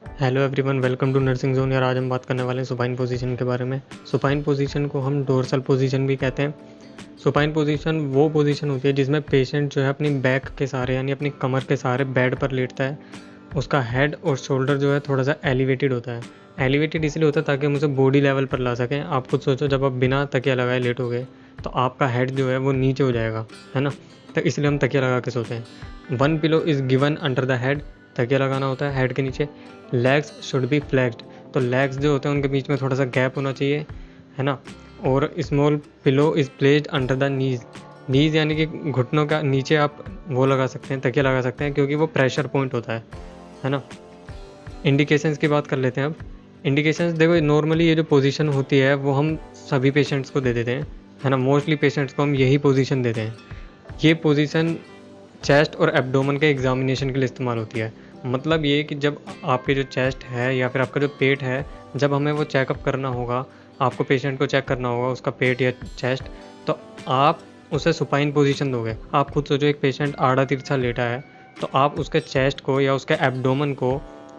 Hello everyone, welcome to nursing zone. यार आज हम बात करने वाले हैं सुपाइन पोजीशन के बारे में। सुपाइन पोजीशन को हम डोर्सल पोजीशन भी कहते हैं। सुपाइन पोजीशन वो पोजीशन होती है जिसमें पेशेंट जो है अपनी बैक के सहारे यानी अपनी कमर के सहारे बेड पर लेटता है। उसका हेड और शोल्डर जो है थोड़ा सा एलिवेटेड होता है। एलिवेटेड इसलिए होता है ताकि हम उसे बॉडी लेवल पर ला सकें। आप खुद सोचो, जब आप बिना तकिया लगाए लेटोगे तो आपका हेड जो है वो नीचे हो जाएगा, है ना। तो इसलिए हम तकिया लगा के सोते हैं। One pillow is given under the head, तकिया लगाना होता है हेड के नीचे। लेग्स शुड बी फ्लैक्स्ड, तो लेग्स जो होते हैं उनके बीच में थोड़ा सा गैप होना चाहिए, है ना। और small pillow is placed under the knees, knees यानी कि घुटनों का नीचे आप वो लगा सकते हैं, तकिया लगा सकते हैं, क्योंकि वो प्रेशर पॉइंट होता है ना। इंडिकेशंस की बात कर लेते हैं अब। इंडिकेशंस देखो, नॉर्मली ये जो पोजीशन होती है वो हम सभी पेशेंट्स को दे देते हैं, है ना। मोस्टली पेशेंट्स को हम यही पोजीशन देते हैं। ये पोजीशन चेस्ट और एब्डोमेन के एग्जामिनेशन के लिए इस्तेमाल होती है। मतलब ये कि जब आपके जो चेस्ट है या फिर आपका जो पेट है, जब हमें वो चेकअप करना होगा, आपको पेशेंट को चेक करना होगा उसका पेट या चेस्ट, तो आप उसे सुपाइन पोजीशन दोगे। आप खुद सोचो, एक पेशेंट आड़ा तिरछा लेटा है तो आप उसके चेस्ट को या उसके एब्डोमेन को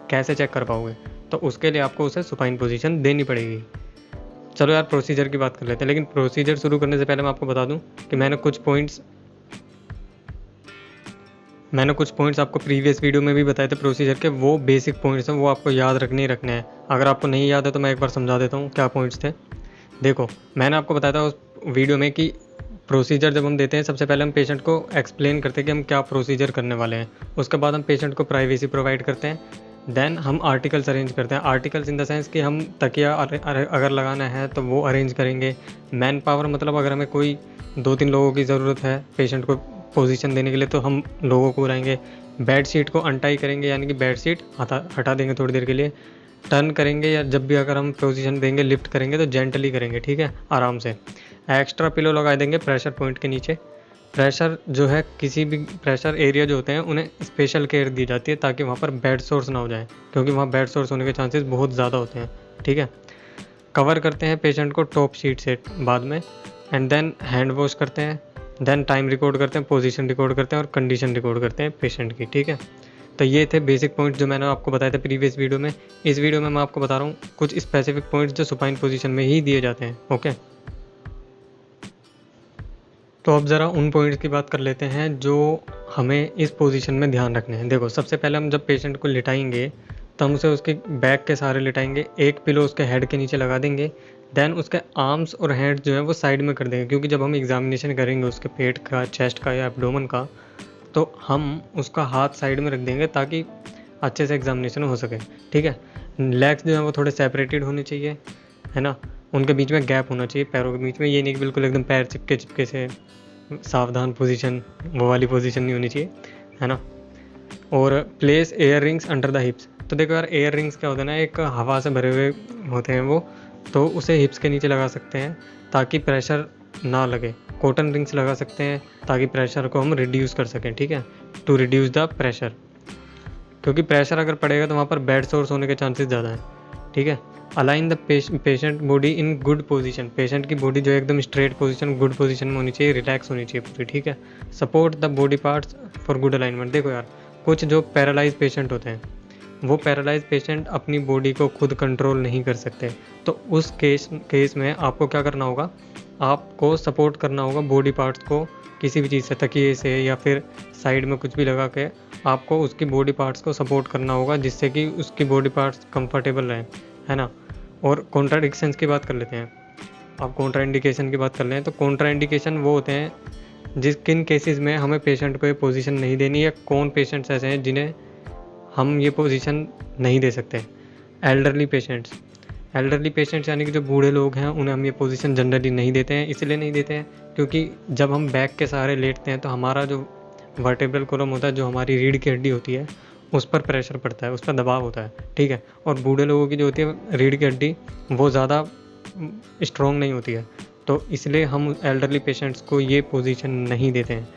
कैसे चेक कर पाओगे। तो उसके लिए आपको उसे सुपाइन पोजीशन देनी पड़ेगी। चलो यार, प्रोसीजर की बात कर लेते हैं। लेकिन प्रोसीजर शुरू करने से पहले मैं आपको बता दूं कि मैंने कुछ पॉइंट्स आपको प्रीवियस वीडियो में भी बताए थे प्रोसीजर के। वो बेसिक पॉइंट्स हैं, वो आपको याद रखने ही रखने हैं। अगर आपको नहीं याद है तो मैं एक बार समझा देता हूँ क्या पॉइंट्स थे। देखो, मैंने आपको बताया था उस वीडियो में कि प्रोसीजर जब हम देते हैं, सबसे पहले हम पेशेंट को एक्सप्लेन करते हैं कि हम क्या प्रोसीजर करने वाले हैं। उसके बाद हम पेशेंट को प्राइवेसी प्रोवाइड करते हैं। देन हम आर्टिकल्स अरेंज करते हैं। आर्टिकल्स इन द सेंस कि हम तकिया अगर लगाना है तो वो अरेंज करेंगे। मैन पावर मतलब अगर हमें कोई 2-3 लोगों की ज़रूरत है पेशेंट को पोजीशन देने के लिए तो हम लोगों को बुलाएंगे। बेड शीट को अनटाई करेंगे, यानी कि बेड शीट हटा देंगे थोड़ी देर के लिए। टर्न करेंगे, या जब भी अगर हम पोजीशन देंगे लिफ्ट करेंगे तो जेंटली करेंगे, ठीक है, आराम से। एक्स्ट्रा पिलो लगा देंगे प्रेशर पॉइंट के नीचे। प्रेशर जो है, किसी भी प्रेशर एरिया जो होते हैं उन्हें स्पेशल केयर दी जाती है ताकि वहाँ पर बेड सोर्स ना हो जाए, क्योंकि वहाँ बेड सोर्स होने के चांसेस बहुत ज़्यादा होते हैं, ठीक है। कवर करते हैं पेशेंट को टॉप शीट से बाद में, एंड देन हैंड वॉश करते हैं। देन टाइम रिकॉर्ड करते हैं, पोजीशन रिकॉर्ड करते हैं और कंडीशन रिकॉर्ड करते हैं पेशेंट की, ठीक है। तो ये थे बेसिक पॉइंट्स जो मैंने आपको बताए थे प्रीवियस वीडियो में। इस वीडियो में मैं आपको बता रहा हूँ कुछ स्पेसिफिक पॉइंट्स जो सुपाइन पोजीशन में ही दिए जाते हैं, ओके। तो अब ज़रा उन पॉइंट्स की बात कर लेते हैं जो हमें इस पोजीशन में ध्यान रखने हैं। देखो, सबसे पहले हम जब पेशेंट को लिटाएंगे तो हम उसे उसके बैक के सहारे लिटाएंगे। एक पिलो उसके हेड के नीचे लगा देंगे। देन उसके आर्म्स और हैंड जो है वो साइड में कर देंगे, क्योंकि जब हम एग्जामिनेशन करेंगे उसके पेट का, चेस्ट का या एब्डोमेन का, तो हम उसका हाथ साइड में रख देंगे ताकि अच्छे से एग्जामिनेशन हो सके, ठीक है। लेग्स जो है वो थोड़े सेपरेटेड होने चाहिए, है ना। उनके बीच में गैप होना चाहिए पैरों के बीच में। ये नहीं कि बिल्कुल एकदम पैर चिपके चिपके से, सावधान पोजीशन, वो वाली पोजीशन नहीं होनी चाहिए, है ना। और place air rings under the हिप्स। तो देखो यार, एयर रिंग्स क्या होता है ना, एक हवा से भरे हुए होते हैं वो, तो उसे हिप्स के नीचे लगा सकते हैं ताकि प्रेशर ना लगे। कॉटन रिंग्स लगा सकते हैं ताकि प्रेशर को हम रिड्यूस कर सकें, ठीक है, टू रिड्यूस द प्रेशर। क्योंकि प्रेशर अगर पड़ेगा तो वहाँ पर बेड सोर्स होने के चांसेस ज़्यादा हैं, ठीक है। Align the patient body in good position. Patient की बॉडी जो है एकदम स्ट्रेट पोजीशन, गुड पोजीशन में होनी चाहिए, रिलैक्स होनी चाहिए पूरी, ठीक है। Support the body parts for good alignment. देखो यार, कुछ जो पैरालाइज पेशेंट होते हैं, वो पैरालाइज पेशेंट अपनी बॉडी को खुद कंट्रोल नहीं कर सकते, तो उस केस में आपको क्या करना होगा, आपको सपोर्ट करना होगा बॉडी पार्ट्स को किसी भी चीज़ से, तकिए से या फिर साइड में कुछ भी लगा के आपको उसकी बॉडी पार्ट्स को सपोर्ट करना होगा, जिससे कि उसकी बॉडी पार्ट्स कंफर्टेबल रहें, है ना। और कॉन्ट्राडिक्शंस की बात कर लेते हैं। अब कॉन्ट्राइंडिकेशन की बात कर लें तो कॉन्ट्राइंडिकेशन वो होते हैं किन केसेस में हमें पेशेंट को ये पोजीशन नहीं देनी, या कौन पेशेंट्स ऐसे हैं जिन्हें हम ये पोजीशन नहीं दे सकते। एल्डरली पेशेंट्स यानी कि जो बूढ़े लोग हैं उन्हें हम ये पोजीशन जनरली नहीं देते हैं। इसलिए नहीं देते हैं क्योंकि जब हम बैक के सहारे लेटते हैं तो हमारा जो वर्टेब्रल कॉलम होता है, जो हमारी रीढ़ की हड्डी होती है, उस पर प्रेशर पड़ता है, उस पर दबाव होता है, ठीक है। और बूढ़े लोगों की जो होती है रीढ़ की हड्डी, वो ज़्यादा स्ट्रॉन्ग नहीं होती है, तो इसलिए हम एल्डरली पेशेंट्स को ये पोजीशन नहीं देते हैं।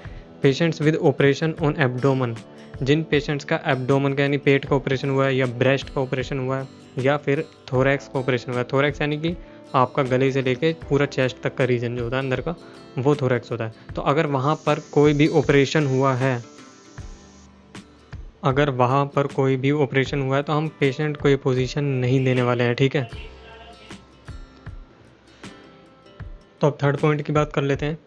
Patients with operation on abdomen. जिन पेशेंट्स का एब्डोमन का यानी पेट का ऑपरेशन हुआ है, या ब्रेस्ट का ऑपरेशन हुआ है, या फिर थोरैक्स का ऑपरेशन हुआ है। थोरैक्स यानी कि आपका गले से लेके पूरा चेस्ट तक का रीजन जो होता है अंदर का, वो थोरैक्स होता है। तो अगर वहाँ पर कोई भी ऑपरेशन हुआ है, अगर वहाँ पर कोई भी ऑपरेशन हुआ है तो हम पेशेंट को ये पोजीशन नहीं देने वाले हैं, ठीक है। तो अब थर्ड पॉइंट की बात कर लेते हैं,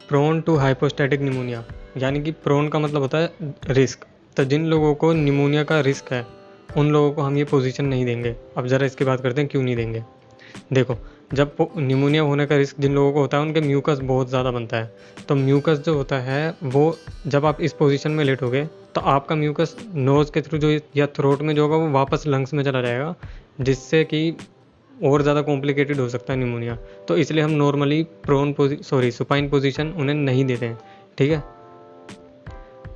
प्रोन टू हाइपोस्टैटिक निमोनिया, यानी कि प्रोन का मतलब होता है रिस्क। तो जिन लोगों को निमोनिया का रिस्क है उन लोगों को हम ये पोजीशन नहीं देंगे। अब ज़रा इसकी बात करते हैं क्यों नहीं देंगे। देखो, जब निमोनिया होने का रिस्क जिन लोगों को होता है उनके म्यूकस बहुत ज़्यादा बनता है। तो म्यूकस जो होता है वो जब आप इस पोजीशन में लेटोगे तो आपका म्यूकस नोज़ के थ्रू जो या थ्रोट में जो होगा वो वापस लंग्स में चला जाएगा, जिससे कि और ज़्यादा कॉम्प्लिकेटेड हो सकता है निमोनिया। तो इसलिए हम नॉर्मली सुपाइन पोजीशन उन्हें नहीं देते हैं, ठीक है।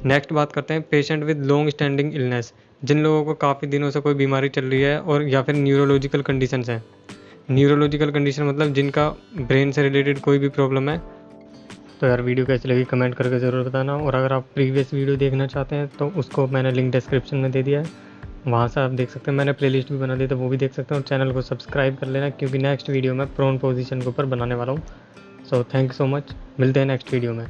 नेक्स्ट बात करते हैं patient with long standing illness, जिन लोगों को काफ़ी दिनों से कोई बीमारी चल रही है और या फिर न्यूरोलॉजिकल कंडीशंस हैं। न्यूरोलॉजिकल कंडीशन मतलब जिनका ब्रेन से रिलेटेड कोई भी प्रॉब्लम है। तो यार वीडियो कैसी लगी कमेंट करके ज़रूर बताना, और अगर आप प्रीवियस वीडियो देखना चाहते हैं तो उसको मैंने लिंक डिस्क्रिप्शन में दे दिया है, वहाँ से आप देख सकते हैं। मैंने प्लेलिस्ट भी बना दी तो वो भी देख सकते हैं, और चैनल को सब्सक्राइब कर लेना क्योंकि नेक्स्ट वीडियो मैं प्रोन पोजीशन के ऊपर बनाने वाला हूँ। So thank you so much, मिलते हैं नेक्स्ट वीडियो में।